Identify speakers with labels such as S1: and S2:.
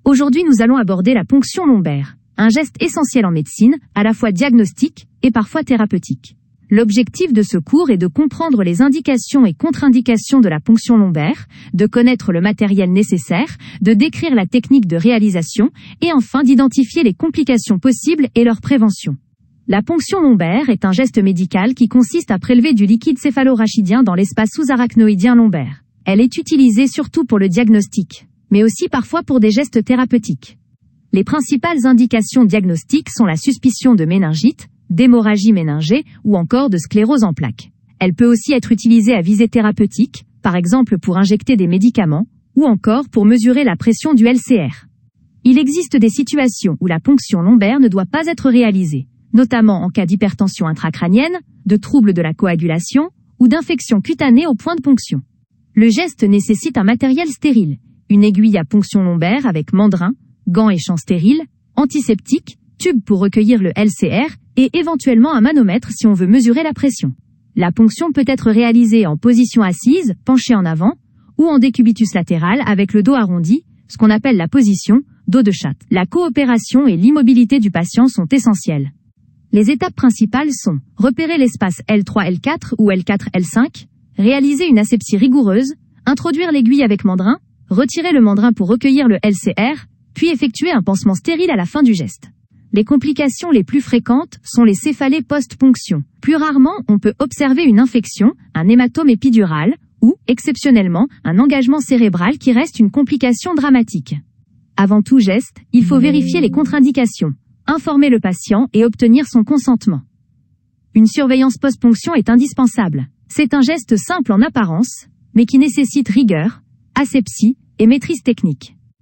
S1: Aujourd'hui, nous allons aborder la ponction lombaire, un geste essentiel en médecine, à la fois diagnostique et parfois thérapeutique. L'objectif de ce cours est de comprendre les indications et contre-indications de la ponction lombaire, de connaître le matériel nécessaire, de décrire la technique de réalisation et enfin d'identifier les complications possibles et leur prévention. La ponction lombaire est un geste médical qui consiste à prélever du liquide céphalorachidien dans l'espace sous-arachnoïdien lombaire. Elle est utilisée surtout pour le diagnostic, mais aussi parfois pour des gestes thérapeutiques. Les principales indications diagnostiques sont la suspicion de méningite, d'hémorragie méningée ou encore de sclérose en plaques. Elle peut aussi être utilisée à visée thérapeutique, par exemple pour injecter des médicaments, ou encore pour mesurer la pression du LCR. Il existe des situations où la ponction lombaire ne doit pas être réalisée, notamment en cas d'hypertension intracrânienne, de troubles de la coagulation ou d'infection cutanée au point de ponction. Le geste nécessite un matériel stérile, une aiguille à ponction lombaire avec mandrin, gants et champs stériles, antiseptiques, tube pour recueillir le LCR et éventuellement un manomètre si on veut mesurer la pression. La ponction peut être réalisée en position assise, penchée en avant, ou en décubitus latéral avec le dos arrondi, ce qu'on appelle la position dos de chatte. La coopération et l'immobilité du patient sont essentielles. Les étapes principales sont repérer l'espace L3, L4 ou L4, L5, réaliser une asepsie rigoureuse, introduire l'aiguille avec mandrin, retirer le mandrin pour recueillir le LCR, puis effectuer un pansement stérile à la fin du geste. Les complications les plus fréquentes sont les céphalées post-ponction. Plus rarement, on peut observer une infection, un hématome épidural, ou, exceptionnellement, un engagement cérébral qui reste une complication dramatique. Avant tout geste, il faut vérifier les contre-indications, informer le patient et obtenir son consentement. Une surveillance post-ponction est indispensable. C'est un geste simple en apparence, mais qui nécessite rigueur, asepsie et maîtrise technique.